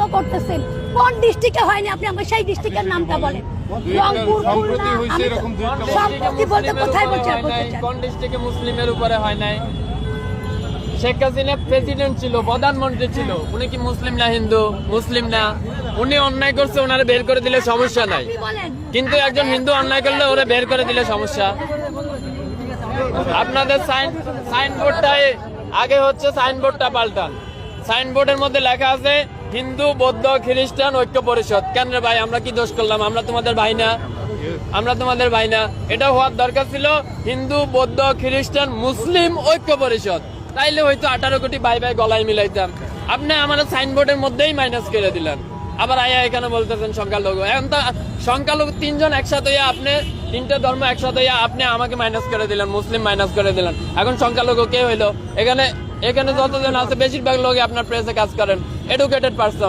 প্রশ্ন করতেছেন কোন ডিস্ট্রিক্টে হয়নি, আপনি আমাকে সেই ডিস্ট্রিক্টের নামটা বলেন। রংপুর, খুলনা, আমি সম্প্রতি বলতে কোথায় বলছেন? কোন ডিস্ট্রিক্টে মুসলিমের উপরে হয় নাই? শেখ হাসিনা প্রেসিডেন্ট ছিল, প্রধানমন্ত্রী ছিল, উনি কি মুসলিম না হিন্দু? মুসলিম না। উনি অন্যায় করছে, ওনারে বের করে দিলে সমস্যা নাই, কিন্তু একজন হিন্দু অন্যায় করলে ওরা বের করে দিলে সমস্যা। আপনাদের সাইনবোর্ডটাই আগে হচ্ছে, সাইনবোর্ডটা পাল্টান। সাইনবোর্ডের মধ্যে লেখা আছে হিন্দু, বৌদ্ধ, খ্রিস্টান ঐক্য পরিষদ। কেন রে ভাই, আমরা কি দোষ করলাম? আমরা তোমাদের ভাই না? আমরা তোমাদের ভাই না? এটা হওয়ার দরকার ছিল হিন্দু, বৌদ্ধ, খ্রিস্টান, মুসলিম ঐক্য পরিষদ। তাইলে হয়তো 18 কোটি ভাই ভাই গলায় মিলাইতাম। আপনি আমাদের সাইনবোর্ডের মধ্যেই মাইনাস করে দিলেন। আবার আয়া এখানে বলতেছেন সংখ্যালঘু। এখন তো সংখ্যালঘু 3 জন একসাথে হইয়া, আপনি 3টে ধর্ম একসাথে হইয়া আপনি আমাকে মাইনাস করে দিলেন, মুসলিম মাইনাস করে দিলেন। এখন সংখ্যালঘু কে হইলো? এখানে যতজন আছে বেশিরভাগ লোক আপনার প্রেসে কাজ করেন, এডুকেটেড পার্সন।